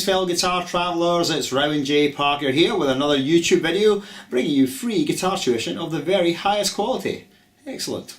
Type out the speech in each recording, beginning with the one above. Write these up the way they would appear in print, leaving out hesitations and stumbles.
fellow guitar travellers, it's Rowan J. Parker here with another YouTube video bringing you free guitar tuition of the very highest quality. Excellent.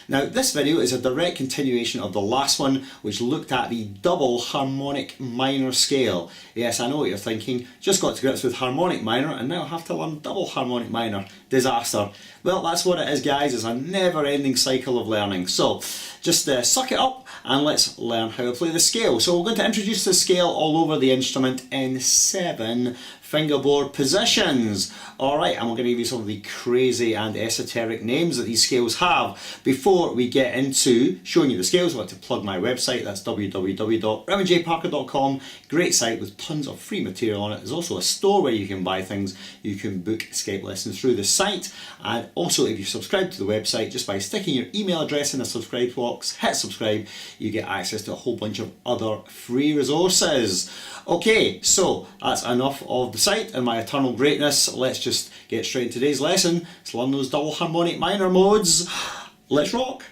Now this video is a direct continuation of the last one, which looked at the double harmonic minor scale. Yes, I know what you're thinking, just got to grips with harmonic minor and now have to learn double harmonic minor. Disaster. Well, that's what it is, guys. It's a never-ending cycle of learning. So just suck it up and let's learn how to play the scale. So we're going to introduce the scale all over the instrument in 7 fingerboard positions. Alright, and we're going to give you some of the crazy and esoteric names that these scales have. Before we get into showing you the scales, I want to plug my website. That's www.rowanjparker.com. Great site with tons of free material on it. There's also a store where you can buy things. You can book Skype lessons through the site, and also if you subscribe to the website, just by sticking your email address in the subscribe box, hit subscribe, you get access to a whole bunch of other free resources. Okay, so that's enough of the site and my eternal greatness. Let's just get straight into today's lesson. Let's learn those double harmonic minor modes. Let's rock!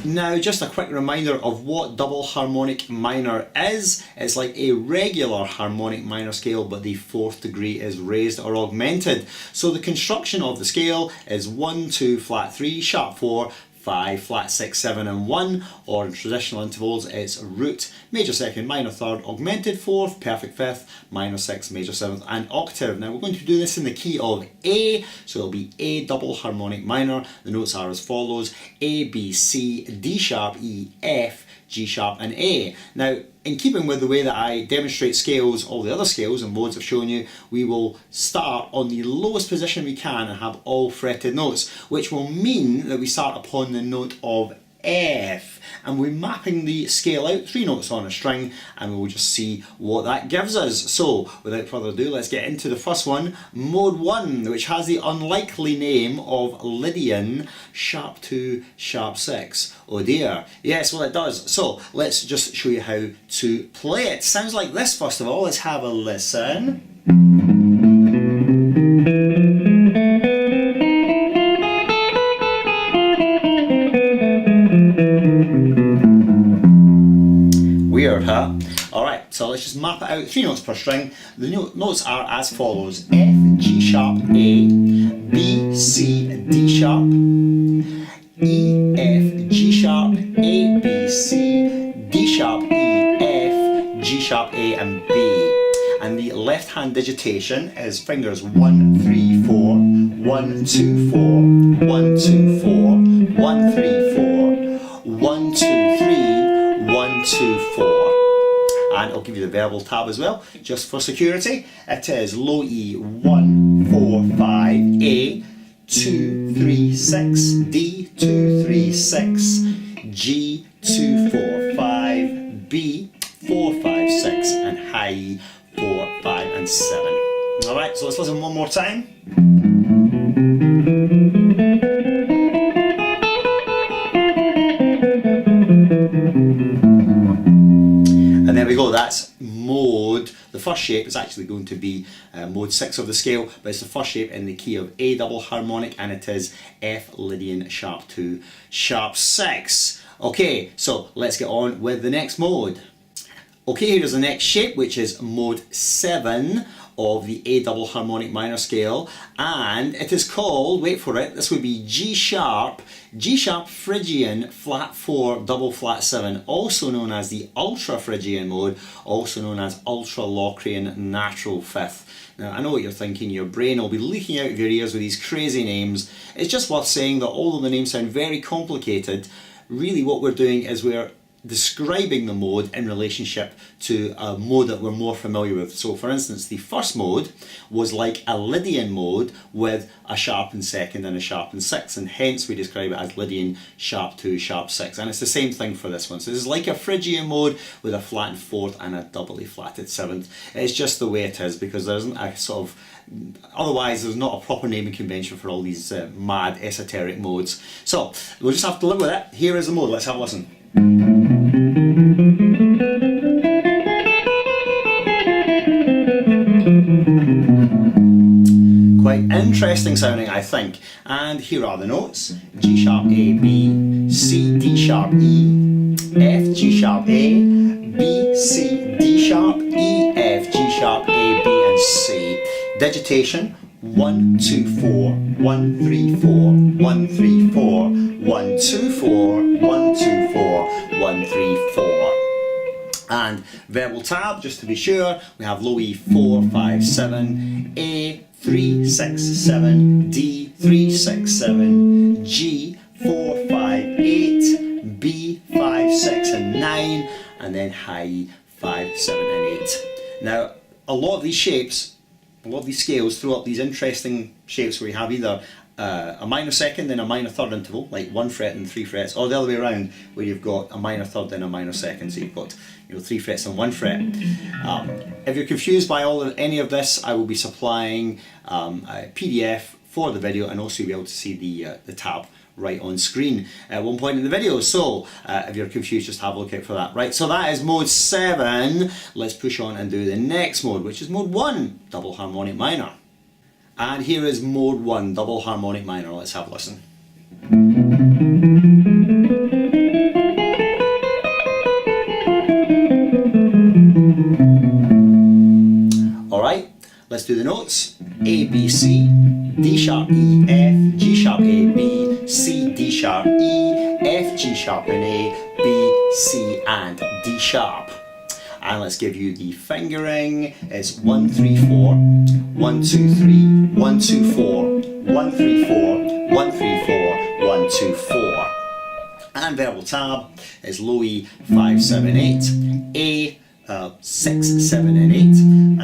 Now, just a quick reminder of what double harmonic minor is. It's like a regular harmonic minor scale, but the 4th degree is raised or augmented. So the construction of the scale is 1, 2, flat 3, sharp 4, 5, flat 6, 7 and 1, or in traditional intervals it's root, major 2nd, minor 3rd, augmented 4th, perfect 5th, minor 6th, major 7th and octave. Now we're going to do this in the key of A, so it'll be A double harmonic minor. The notes are as follows: A, B, C, D sharp, E, F, G sharp and A. Now in keeping with the way that I demonstrate scales, all the other scales and modes I've shown you, we will start on the lowest position we can and have all fretted notes, which will mean that we start upon the note of F, and we're mapping the scale out 3 notes on a string, and we will just see what that gives us. So without further ado, let's get into the first one, mode 1, which has the unlikely name of Lydian sharp 2 sharp 6. Oh dear, yes, well it does. So let's just show you how to play it. Sounds like this. First of all, let's have a listen. Weird, huh? Alright, so let's just map it out 3 notes per string. The notes are as follows: F, G sharp, A, B, C, D sharp, E, F, G sharp, A, B, C, D sharp, E, F, G sharp, A and B. And the left hand digitation is fingers 1, 3, 4, 1, 2, 4, 1, 2, 4, 1, 3, 4, 1, 2, 3, 1, 2, 4. And I'll give you the verbal tab as well, just for security. It is low E, 1, 4, 5, A, 2, 3, 6, D, 2, 3, 6, G, 2, 4, 5, B, 4, 5, 6, and high E, 4, 5, and 7. Alright, so let's listen one more time. And there we go, that's mode. The first shape is actually going to be mode 6 of the scale, but it's the first shape in the key of A double harmonic, and it is F Lydian sharp 2 sharp 6. Okay, so let's get on with the next mode. Okay, here's the next shape, which is mode 7 of the A double harmonic minor scale, and it is called, wait for it, this would be G sharp Phrygian flat 4 double flat 7, also known as the ultra Phrygian mode, also known as ultra Locrian natural 5th. Now I know what you're thinking, your brain will be leaking out of your ears with these crazy names. It's just worth saying that although the names sound very complicated, really what we're doing is we're describing the mode in relationship to a mode that we're more familiar with. So for instance, the first mode was like a Lydian mode with a sharpened 2nd and a sharpened 6th, and hence we describe it as Lydian sharp 2 sharp 6, and it's the same thing for this one. So this is like a Phrygian mode with a flattened 4th and a doubly flatted 7th. It's just the way it is, because there isn't a sort of, otherwise there's not a proper naming convention for all these mad esoteric modes. So we'll just have to live with it. Here is the mode, let's have a listen. Quite interesting. interesting sounding, I think. And here are the notes: G sharp A, B, C, D sharp, E, F, G sharp, A, B, C, D sharp, E, F, G sharp, A, B and C. Digitation: 1, 2, 4, 1, 3, 4, 1, 3, 4, 1, 2, 4, 1, 2, 4, 1, 3, 4. And verbal tab, just to be sure, we have low E 4, 5, 7, A 3, 6, 7, D 3, 6, 7, G 4, 5, 8, B 5, 6 and 9, and then high E 5, 7 and 8. Now, a lot of these shapes, a lot of these scales throw up these interesting shapes where you have either a minor second and a minor third interval, like 1 fret and 3 frets, or the other way around, where you've got a minor third and a minor second, so you've got 3 frets and 1 fret. If you're confused by any of this, I will be supplying a PDF for the video, and also you'll be able to see the tab right on screen at one point in the video. So if you're confused, just have a look out for that. Right, so that is mode 7. Let's push on and do the next mode, which is mode 1, double harmonic minor. And here is mode 1, double harmonic minor. Let's have a listen. Alright, let's do the notes. A, B, C, D sharp, E, F, G sharp, A, B, C, D sharp, E, F, G sharp and A, B, C and D sharp. And let's give you the fingering. It's 1, 3, 4, 1, 2, 3, 1, 2, 4, 1, 3, 4, 1, 3, 4, 1, 2, 4. And verbal tab is low E 5, 7, 8, A 6, 7 and 8,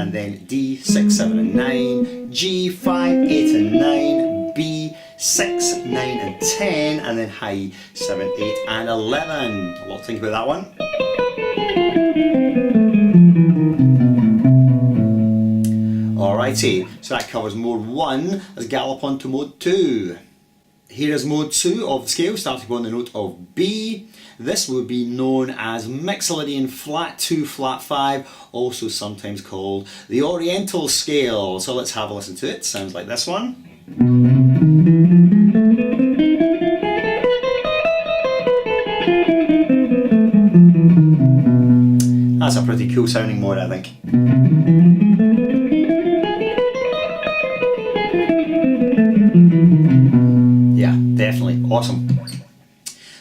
and then D 6, 7 and 9, G 5, 8 and 9, B 6, 9 and 10, and then high 7, 8 and 11. A lot to think about that one. Alrighty, so that covers mode 1. Let's gallop on to mode 2. Here is mode 2 of the scale, starting on the note of B. This would be known as Lydian flat 2, flat 5, also sometimes called the Oriental scale. So let's have a listen to it. Sounds like this one. That's a pretty cool sounding mode, I think. Yeah, definitely. Awesome.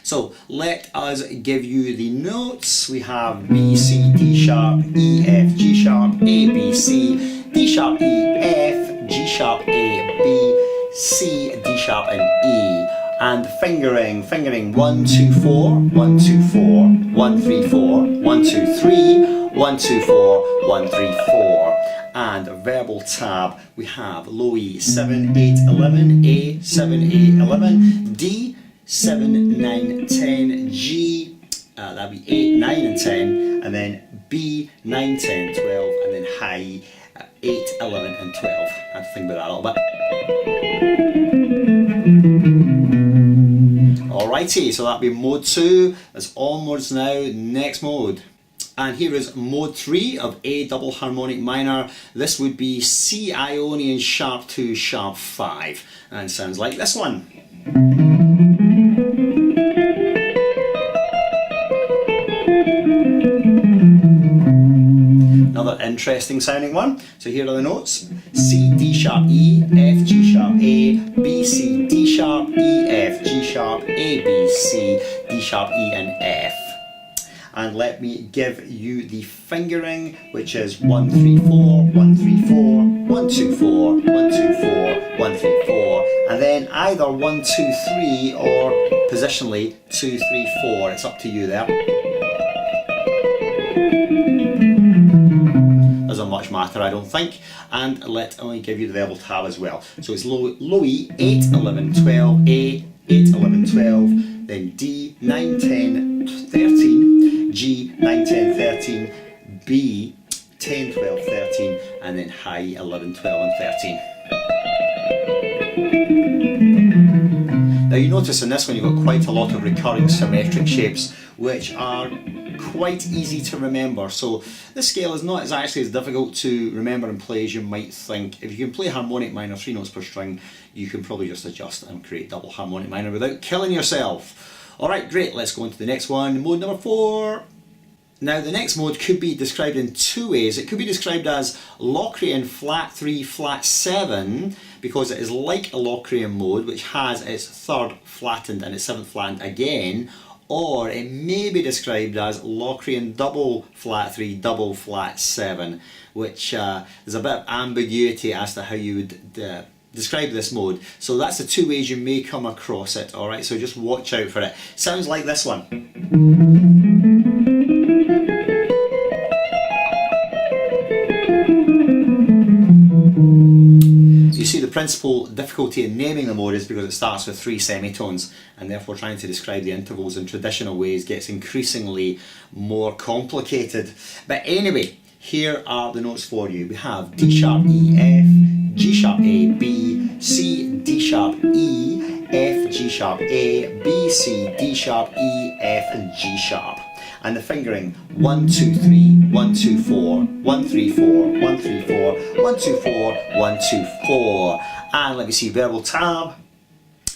So let us give you the notes. We have B, C, D sharp, E, F, G sharp, A, B, C, D sharp, E, F, G sharp, A, B, C, D sharp and E. And fingering 1, 2, 4, 1, 2, 4, 1, 3, 4, 1, 2, 3, 1, 2, 4, 1, 3, 4. And verbal tab, we have low E 7, 8, 11, A 7, 8, 11, D 7, 9, 10, G, that'd be 8, 9 and 10, and then B 9, 10, 12, and then high 8, 11 and 12. I have to think about that a little bit. Alrighty, so that'd be mode 2. That's all modes now. Next mode. And here is mode 3 of A double harmonic minor. This would be C Ionian sharp 2 sharp 5, and sounds like this one. Another interesting sounding one. So here are the notes: C, D sharp, E, F, G sharp, A, B, C, D sharp, E, F, G sharp, A, B, C, D sharp, E and F. And let me give you the fingering, which is 1, 3, 4, 1, 3, 4, 1, 2, 4, 1, 2, 4, 1, 3, 4, and then either 1, 2, 3 or positionally 2, 3, 4. It's up to you there. Doesn't much matter, I don't think. And let me give you the verbal tab as well. So it's low E 8, 11, 12, A 8, 11, 12, then D 9, 10, 13, G 9, 10, 13, B 10, 12, 13, and then high 11, 12 and 13. Now you notice in this one you've got quite a lot of recurring symmetric shapes which are quite easy to remember. So this scale is not actually as difficult to remember and play as you might think. If you can play harmonic minor 3 notes per string, you can probably just adjust and create double harmonic minor without killing yourself. Alright, great, let's go on to the next one, mode number 4. Now the next mode could be described in two ways. It could be described as Locrian flat 3 flat 7 because it is like a Locrian mode which has its third flattened and its seventh flattened again, or it may be described as Locrian double flat 3 double flat 7, which there's a bit of ambiguity as to how you would describe this mode. So that's the two ways you may come across it, alright, so just watch out for it. Sounds like this one. You see the principal difficulty in naming the mode is because it starts with 3 semitones, and therefore trying to describe the intervals in traditional ways gets increasingly more complicated. But anyway, here are the notes for you. We have D sharp E F, G sharp A B, C D sharp E, F G sharp A, B C D sharp E F and G sharp. And the fingering 1 2 3 1 2 4 1 3 4 1 3 4 1 2 4 1 2 4. And let me see, verbal tab,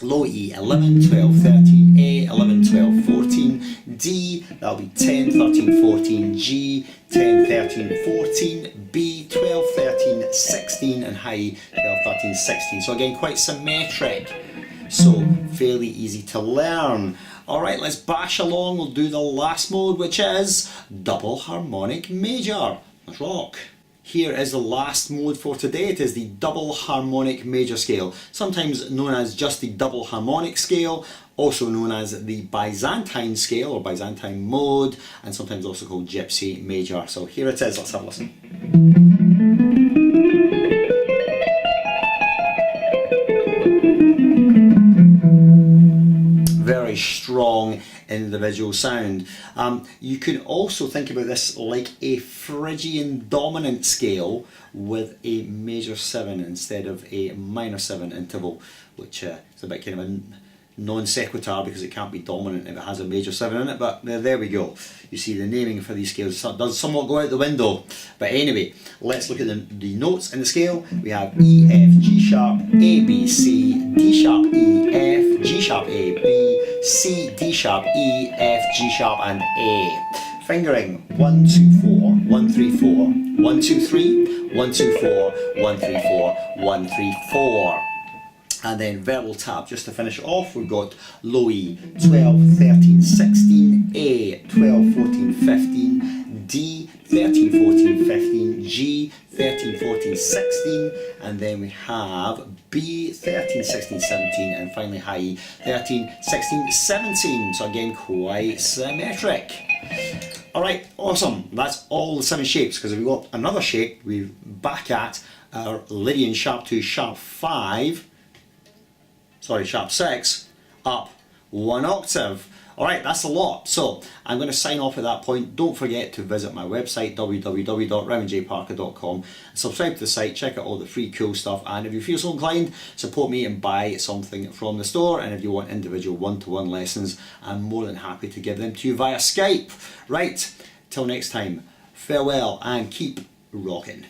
low E 11 12 13, A 11 12 14, D that'll be 10 13 14, G 10 13 14, B 12 13 16, and high 12 13 16. So again, quite symmetric, so fairly easy to learn. Alright, let's bash along. We'll do the last mode, which is double harmonic major. Let's rock. Here is the last mode for today. It is the double harmonic major scale, sometimes known as just the double harmonic scale, also known as the Byzantine scale or Byzantine mode, and sometimes also called gypsy major. So here it is, let's have a listen. Very strong individual sound. You can also think about this like a Phrygian dominant scale with a major 7 instead of a minor 7 interval, which is a bit kind of a non sequitur because it can't be dominant if it has a major 7 in it, but there we go. You see the naming for these scales does somewhat go out the window. But anyway, let's look at the notes in the scale. We have E, F, G sharp, A, B, C, D sharp, E, F, G sharp, A, B, C, D sharp, E, F, G sharp and A. Fingering 1 2 4 1 3 4 1 2 3 1 2 4 1 3 4 1 3 4. And then verbal tab, just to finish off, we've got low E 12 13 16, A 12 14 15, D 13 14 15, G 13 14 16, and then we have B 13 16 17, and finally high E 13 16 17. So again, quite symmetric. Alright, awesome. That's all the 7 shapes, because if we've got another shape, we're back at our Lydian sharp 2 sharp 5. Sharp 6, up 1 octave. Alright, that's a lot. So I'm going to sign off at that point. Don't forget to visit my website, www.raymondjparker.com, and subscribe to the site, check out all the free cool stuff, and if you feel so inclined, support me and buy something from the store. And if you want individual one-to-one lessons, I'm more than happy to give them to you via Skype. Right, till next time, farewell and keep rocking.